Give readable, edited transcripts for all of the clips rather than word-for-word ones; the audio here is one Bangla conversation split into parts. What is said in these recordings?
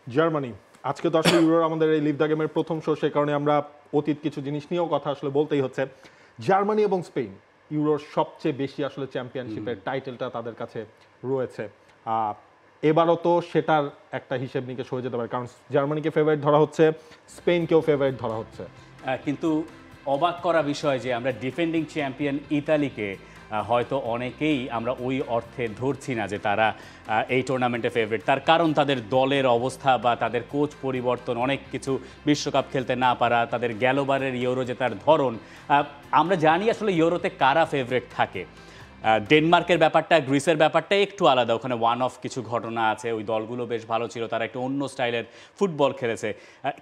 জার্মানি আজকে তো আসলে ইউরোর আমাদের এই লিভ দ্য গেমের প্রথম শো, সে কারণে আমরা অতীত কিছু জিনিস নিয়েও কথা আসলে বলতেই হচ্ছে। জার্মানি এবং স্পেন ইউরোর সবচেয়ে বেশি আসলে চ্যাম্পিয়নশিপের টাইটেলটা তাদের কাছে রয়েছে। এবারও তো সেটার একটা হিসেব নিকেশ হয়ে যেতে পারে, কারণ জার্মানিকে ফেভারিট ধরা হচ্ছে, স্পেনকেও ফেভারিট ধরা হচ্ছে। কিন্তু অবাক করা বিষয় যে আমরা ডিফেন্ডিং চ্যাম্পিয়ন ইতালিকে হয়তো অনেকেই আমরা ওই অর্থে ধরছি না যে তারা এই টুর্নামেন্টে ফেভারিট। তার কারণ তাদের দলের অবস্থা বা তাদের কোচ পরিবর্তন, অনেক কিছু, বিশ্বকাপ খেলতে না পারা, তাদের গেলবারের ইউরো জেতার ধরন। আমরা জানি আসলে ইউরোতে কারা ফেভারিট থাকে। ডেনমার্কের ব্যাপারটা, গ্রিসের ব্যাপারটা একটু আলাদা, ওখানে ওয়ান অফ কিছু ঘটনা আছে, ওই দলগুলো বেশ ভালো ছিল, তারা একটু অন্য স্টাইলের ফুটবল খেলেছে।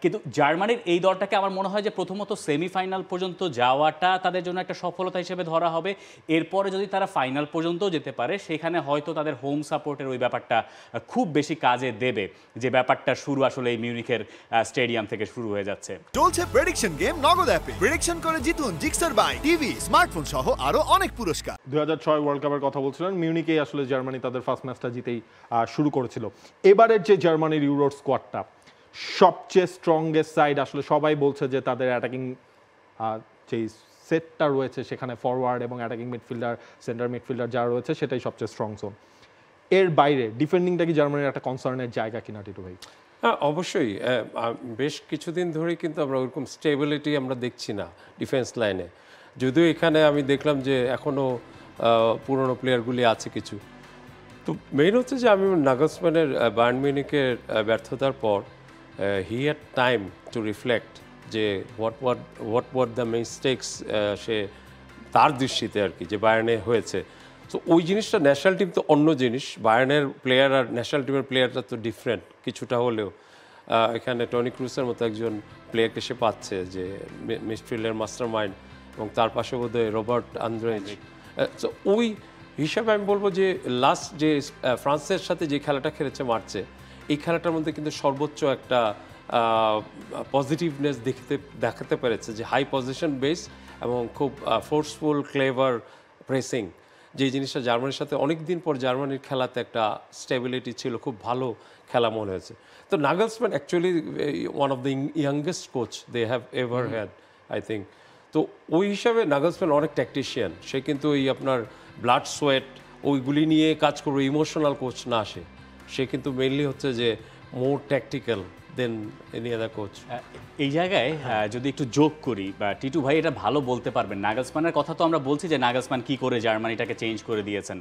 কিন্তু জার্মানির এই দলটাকে আমার মনে হয় যে প্রথমত সেমিফাইনাল পর্যন্ত যাওয়াটা তাদের জন্য একটা সফলতা হিসেবে ধরা হবে। এরপরে যদি তারা ফাইনাল পর্যন্তও যেতে পারে, সেখানে হয়তো তাদের হোম সাপোর্টের ওই ব্যাপারটা খুব বেশি কাজে দেবে, যে ব্যাপারটা শুরু আসলে এই মিউনিখের স্টেডিয়াম থেকে শুরু হয়ে যাচ্ছে। চলছে প্রেডিকশন গেম নগদ অ্যাপে। প্রেডিকশন করে জিতুন জিক্সার বাই টিভি, স্মার্টফোন সহ আরো অনেক পুরস্কার। 2006 ওয়ার্ল্ড কাপের কথা বলছিলেন, মিউনিকেই আসলে জার্মানি তাদের ফার্স্ট ম্যাচটা জিতেই শুরু করেছিল। এবারের যে জার্মানির ইউরোর স্কোয়াডটা সবচেয়ে স্ট্রংগেস্ট সাইড, আসলে সবাই বলছে যে তাদের অ্যাটাকিং যে সেটটা রয়েছে সেখানে ফরওয়ার্ড এবং অ্যাটাকিং মিডফিল্ডার, সেন্টার মিডফিল্ডার যারা রয়েছে সেটাই সবচেয়ে স্ট্রং জোন। এর বাইরে ডিফেন্ডিংটা কি জার্মানির একটা কনসার্নের জায়গা কিনা টিটু ভাই? হ্যাঁ, অবশ্যই। বেশ কিছুদিন ধরেই কিন্তু আমরা ওরকম স্টেবিলিটি আমরা দেখছি না ডিফেন্স লাইনে। যদিও এখানে আমি দেখলাম যে এখনও পুরনো প্লেয়ারগুলি আছে কিছু। তো মেইন হচ্ছে যে আমি নাগলসম্যানের বায়ার্ন মিউনিখের ব্যর্থতার পর he had time to reflect যে হোয়াট দ্য মিস্টেক্স সে তার দৃষ্টিতে আর কি যে বায়ার্নে হয়েছে। তো ওই জিনিসটা, ন্যাশনাল টিম তো অন্য জিনিস, বায়ার্নের প্লেয়ার আর ন্যাশনাল টিমের প্লেয়ারটা তো ডিফারেন্ট কিছুটা হলেও। এখানে টনি ক্রুসের মতো একজন প্লেয়ারকে সে পাচ্ছে যে মিডফিল্ডের মাস্টার মাইন্ড, এবং তার পাশে বোধহয় রবার্ট আন্দ্রেজ। তো ওই হিসাবে আমি বলবো যে লাস্ট যে ফ্রান্সের সাথে যে খেলাটা খেলেছে মার্চে, এই খেলাটার মধ্যে কিন্তু সর্বোচ্চ একটা পজিটিভনেস দেখাতে পেরেছে, যে হাই পজিশন বেস এবং খুব ফোর্সফুল ক্লেভার প্রেসিং, যে জিনিসটা জার্মানির সাথে অনেক দিন পর জার্মানির খেলাতে একটা স্টেবিলিটি ছিল, খুব ভালো খেলা মনে হয়েছে। তো Nagelsmann actually one of the youngest coach they have ever had, I think. তো ওই হিসাবে নাগলসম্যান অনেক ট্যাকটিশিয়ান, সে কিন্তু ওই আপনার ব্লাড সোয়েট ওইগুলি নিয়ে কাজ করবে, ইমোশনাল কোচ না সে। সে কিন্তু মেইনলি হচ্ছে যে more tactical than any other coach. এই জায়গায় যদি একটু যোগ করি, বা টিটু ভাই এটা ভালো বলতে পারবেন, নাগলসম্যানের কথা তো আমরা বলছি যে নাগলসম্যান কি করে জার্মানিটাকে চেঞ্জ করে দিয়েছেন।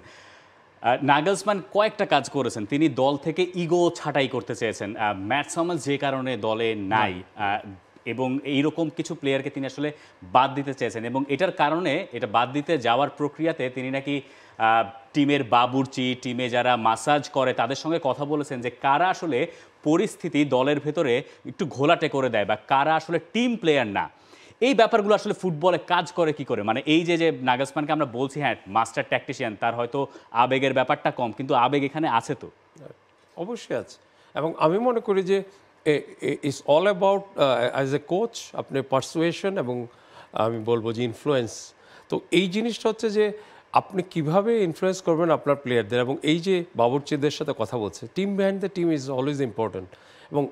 নাগলসম্যান কয়েকটা কাজ করেছেন। তিনি দল থেকে ইগো ছাঁটাই করতে চেয়েছেন। ম্যাট সমাস যে কারণে দলে নাই, এবং এইরকম কিছু প্লেয়ারকে তিনি আসলে বাদ দিতে চেয়েছেন, এবং এটার কারণে এটা বাদ দিতে যাওয়ার প্রক্রিয়াতে তিনি নাকি টিমের বাবুর্চি, টিমে যারা মাসাজ করে তাদের সঙ্গে কথা বলেছেন যে কারা আসলে পরিস্থিতি দলের ভেতরে একটু ঘোলাটে করে দেয়, বা কারা আসলে টিম প্লেয়ার না। এই ব্যাপারগুলো আসলে ফুটবলে কাজ করে কি করে, মানে এই যে নাগলসম্যানকে আমরা বলছি হ্যাঁ মাস্টার ট্যাকটিশিয়ান, তার হয়তো আবেগের ব্যাপারটা কম, কিন্তু আবেগ এখানে আছে তো। অবশ্যই আছে, এবং আমি মনে করি যে it's all about as a coach আপনার পারসুয়েশন, এবং আমি বলবো যে ইনফ্লুয়েন্স। তো এই জিনিসটা হচ্ছে যে আপনি কিভাবে ইনফ্লুয়েন্স করবেন আপনার প্লেয়ারদের, এবং এই যে বাবুর্চিদের সাথে কথা বলছে, team behind the team is always important. এবং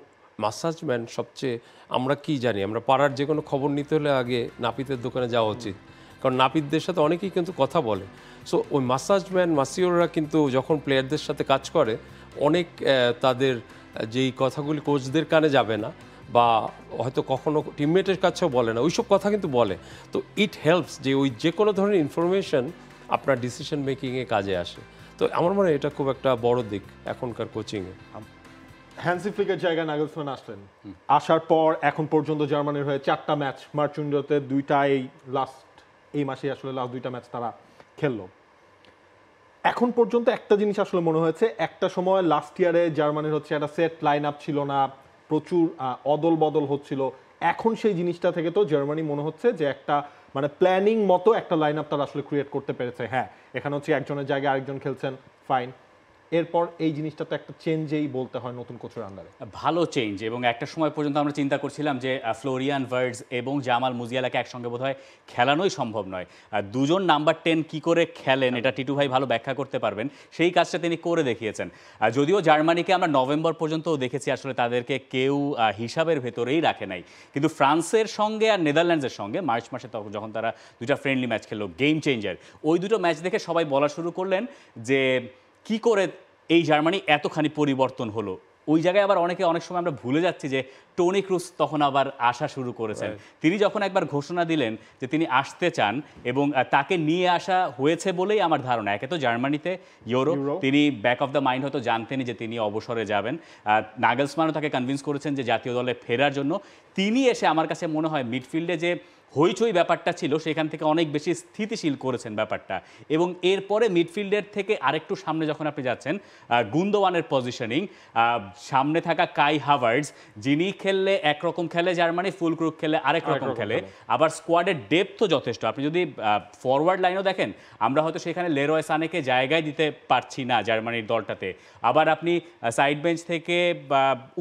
মাসাজম্যান সবচেয়ে, আমরা কি জানি, আমরা পাড়ার যে কোনো খবর নিতে হলে আগে নাপিতের দোকানে যাওয়া উচিত, কারণ নাপিতদের সাথে অনেকেই কিন্তু কথা বলে। সো ওই মাসাজম্যান, মাসিওররা কিন্তু যখন প্লেয়ারদের সাথে কাজ করে, অনেক তাদের যেই কথাগুলি কোচদের কানে যাবে না, বা হয়তো কখনো টিমমেটের কাছেও বলে না, ওইসব কথা কিন্তু বলে। তো ইট হেল্পস যে ওই যে কোনো ধরনের ইনফরমেশন আপনার ডিসিশন মেকিংয়ে কাজে আসে। তো আমার মনে হয় এটা খুব একটা বড় দিক এখনকার কোচিংয়ে। হ্যান্সি ফ্লিকের জায়গায় নাগলসম্যান আসলেন, আসার পর এখন পর্যন্ত জার্মানির হয়ে 4টা ম্যাচ, মার্চ উইন্ডোতে 2টা, এই মাসে আসলে লাস্ট 2টা ম্যাচ তারা খেললো। এখন পর্যন্ত একটা জিনিস আসলে মনে হয়েছে, একটা সময় লাস্ট ইয়ারে জার্মানির হচ্ছে একটা সেট লাইন আপ ছিল না, প্রচুর অদল বদল হচ্ছিল। এখন সেই জিনিসটা থেকে তো জার্মানি মনে হচ্ছে যে একটা মানে প্ল্যানিং মতো একটা লাইন আপ তারা আসলে ক্রিয়েট করতে পেরেছে। হ্যাঁ, এখানে হচ্ছে একজনের জায়গায় আরেকজন খেলছেন, ফাইন, এরপর এই জিনিসটা তো একটা চেঞ্জেই বলতে হয় নতুন কোচের আন্ডারে। ভালো চেঞ্জ, এবং একটা সময় পর্যন্ত আমরা চিন্তা করছিলাম যে ফ্লোরিয়ান ভার্টজ এবং জামাল মুজিয়ালাকে একসঙ্গে বোধহয় খেলানোই সম্ভব নয়। দুজন নাম্বার 10 কি করে খেলেন এটা টিটু ভাই ভালো ব্যাখ্যা করতে পারবেন, সেই কাজটা তিনি করে দেখিয়েছেন। যদিও জার্মানিকে আমরা নভেম্বর পর্যন্ত দেখেছি আসলে তাদেরকে কেউ হিসাবের ভেতরেই রাখে নাই, কিন্তু ফ্রান্সের সঙ্গে আর নেদারল্যান্ডসের সঙ্গে মার্চ মাসে যখন তারা দুটা ফ্রেন্ডলি ম্যাচ খেললো, গেম চেঞ্জার, ওই দুটো ম্যাচ দেখে সবাই বলা শুরু করলেন যে কি করে এই জার্মানি এতখানি পরিবর্তন হলো। ওই জায়গায় আবার অনেক সময় আমরা ভুলে যাচ্ছি যে টনি ক্রুস তখন আবার আসা শুরু করেছেন। তিনি যখন একবার ঘোষণা দিলেন যে তিনি আসতে চান, এবং তাকে নিয়ে আসা হয়েছে বলেই আমার ধারণা, একে তো জার্মানিতে ইউরো, তিনি ব্যাক অফ দ্য মাইন্ড হয়তো জানতেনই যে তিনি অবসরে যাবেন। নাগেলসমানও তাকে কনভিন্স করেছেন যে জাতীয় দলে ফেরার জন্য। তিনি এসে আমার কাছে মনে হয় মিডফিল্ডে যে হইচই ব্যাপারটা ছিল সেখান থেকে অনেক বেশি স্থিতিশীল করেছেন ব্যাপারটা, এবং এরপরে মিডফিল্ডের থেকে আরেকটু সামনে যখন আপনি যাচ্ছেন, গুন্দোয়ানের পজিশনিং, সামনে থাকা কাই হাভার্টজ, যিনি খেললে একরকম খেলে জার্মানি, ফুল ক্রুক খেলে আরেক রকম খেলে, আবার স্কোয়াডের ডেপথও যথেষ্ট। আপনি যদি ফরওয়ার্ড লাইনও দেখেন, আমরা হয়তো সেখানে লেরয় সানেকে জায়গায় দিতে পারছি না জার্মানির দলটাতে। আবার আপনি সাইড বেঞ্চ থেকে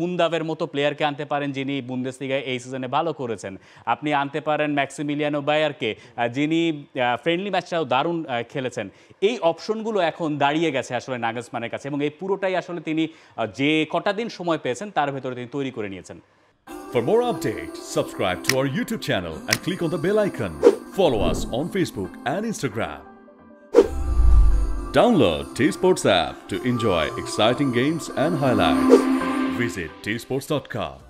উন্দাভের মতো প্লেয়ারকে আনতে পারেন যিনি বুন্দেসলিগায় এই সিজনে ভালো করেছেন। আপনি আনতে পারেন ম্যাক্সিমিলিয়ানো বায়ারকে, যিনি ফ্রেন্ডলি ম্যাচটাও দারুণ খেলেছেন। এই অপশনগুলো এখন দাঁড়িয়ে গেছে আসলে নাগেলসমানের কাছে, এবং এই পুরোটাই আসলে তিনি যে কটা দিন সময় পেয়েছেন তার ভেতরে তিনি তৈরি করে নিয়েছেন। For more updates, subscribe to our YouTube channel and click on the bell icon. Follow us on Facebook and Instagram. Download T-Sports app to enjoy exciting games and highlights. Visit tsports.com.